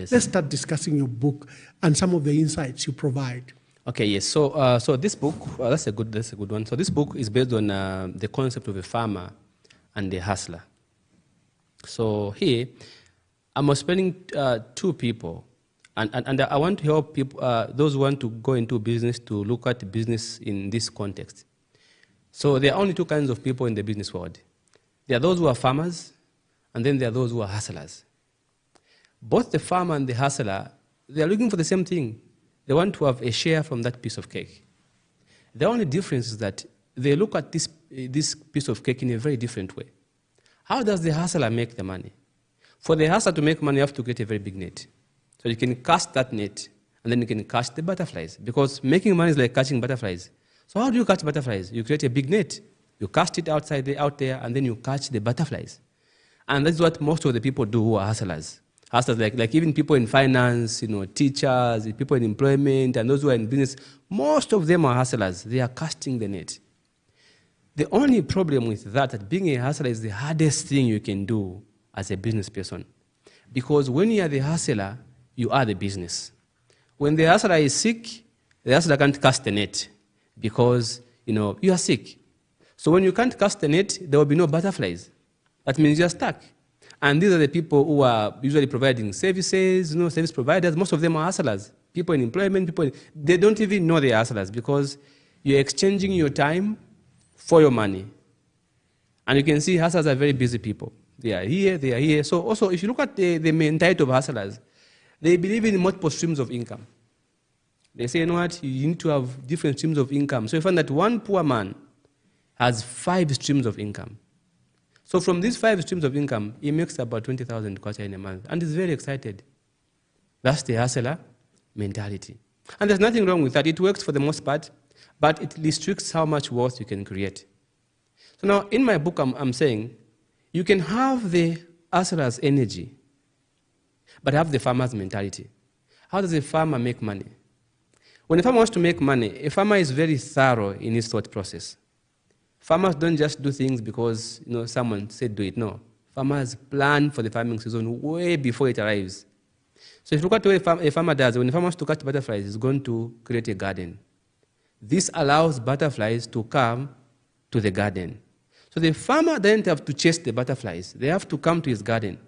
Yes. Let's start discussing your book and some of the insights you provide. Okay, yes. So this book, that's a good one. So this book is based on the concept of a farmer and a hustler. So here, I'm explaining two people, and I want to help people, those who want to go into business, to look at business in this context. So there are only two kinds of people in the business world. There are those who are farmers, and then there are those who are hustlers. Both the farmer and the hustler, they are looking for the same thing. They want to have a share from that piece of cake. The only difference is that they look at this piece of cake in a very different way. How does the hustler make the money? For the hustler to make money, you have to get a very big net. So you can cast that net, and then you can catch the butterflies. Because making money is like catching butterflies. So how do you catch butterflies? You create a big net. You cast it out there, and then you catch the butterflies. And that's what most of the people do who are hustlers. Hustlers, like even people in finance, teachers, people in employment, and those who are in business, most of them are hustlers. They are casting the net. The only problem with that being a hustler is the hardest thing you can do as a business person. Because when you are the hustler, you are the business. When the hustler is sick, the hustler can't cast the net because, you are sick. So when you can't cast the net, there will be no butterflies. That means you're stuck. And these are the people who are usually providing services, service providers. Most of them are hustlers. People in employment, they don't even know they are hustlers because you're exchanging your time for your money. And you can see hustlers are very busy people. They are here. So also, if you look at the mentality of hustlers, they believe in multiple streams of income. They say, you need to have different streams of income. So you find that one poor man has 5 streams of income. So from these 5 streams of income, he makes about 20,000 kwacha in a month, and is very excited. That's the hustler mentality. And there's nothing wrong with that. It works for the most part, but it restricts how much wealth you can create. So now, in my book, I'm saying, you can have the hustler's energy, but have the farmer's mentality. How does a farmer make money? When a farmer wants to make money, a farmer is very thorough in his thought process. Farmers don't just do things because someone said do it. No. Farmers plan for the farming season way before it arrives. So if you look at what a farmer does, when a farmer wants to catch butterflies, he's going to create a garden. This allows butterflies to come to the garden. So the farmer doesn't have to chase the butterflies. They have to come to his garden.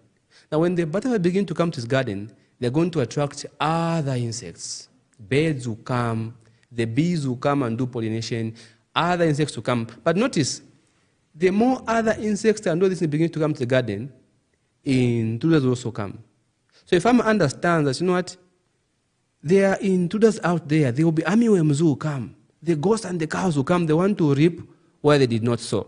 Now when the butterflies begin to come to his garden, they're going to attract other insects. Birds will come, the bees will come and do pollination, other insects will come. But notice, the more other insects and all these things begin to come to the garden, intruders will also come. So if farmer understands that, there are intruders out there, there will be armyworms who will come. The goats and the cows will come, they want to reap where they did not sow.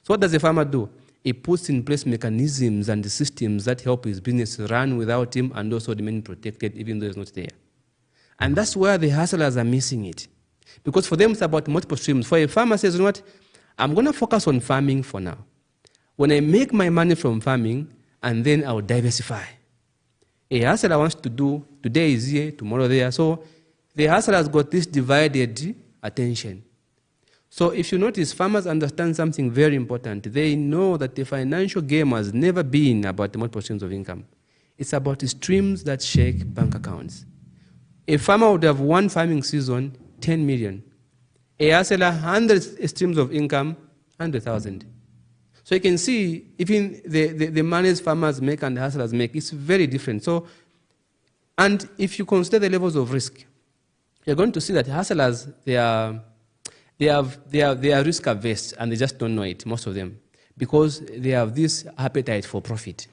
So what does the farmer do? He puts in place mechanisms and systems that help his business run without him and also remain protected even though he's not there. And that's where the hustlers are missing it. Because for them, it's about multiple streams. For a farmer says, I'm going to focus on farming for now. When I make my money from farming, and then I'll diversify. A hustler wants to do, today is here, tomorrow there. So the hustler has got this divided attention. So if you notice, farmers understand something very important. They know that the financial game has never been about the multiple streams of income. It's about the streams that shake bank accounts. A farmer would have one farming season, 10 million. A hustler, 100 streams of income, 100,000. So you can see, even the money farmers make and the hustlers make, it's very different. So, and if you consider the levels of risk, you're going to see that hustlers, they are risk averse and they just don't know it, most of them, because they have this appetite for profit.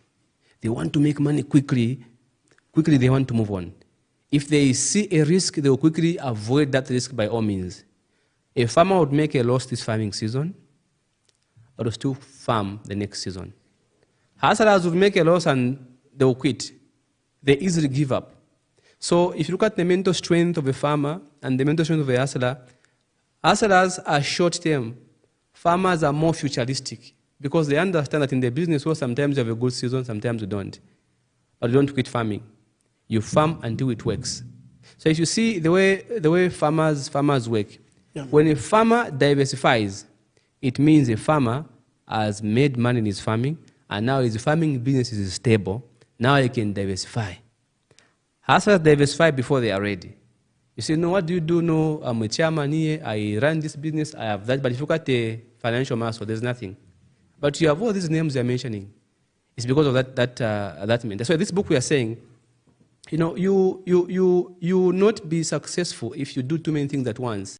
They want to make money quickly they want to move on. If they see a risk, they will quickly avoid that risk by all means. A farmer would make a loss this farming season, but will still farm the next season. Hustlers would make a loss and they will quit. They easily give up. So if you look at the mental strength of a farmer and the mental strength of a hustler, hustlers are short-term. Farmers are more futuristic because they understand that in the business world, sometimes you have a good season, sometimes you don't. But you don't quit farming. You farm until it works. So if you see the way farmers work, when a farmer diversifies, it means a farmer has made money in his farming, and now his farming business is stable. Now he can diversify. Hustlers diversify before they are ready. You say, no, what do you do? No, I'm a chairman here. I run this business. I have that. But if you look at the financial muscle, there's nothing. But you have all these names you're mentioning. It's because of that mean. That's why this book we are saying, you know, you will not be successful if you do too many things at once.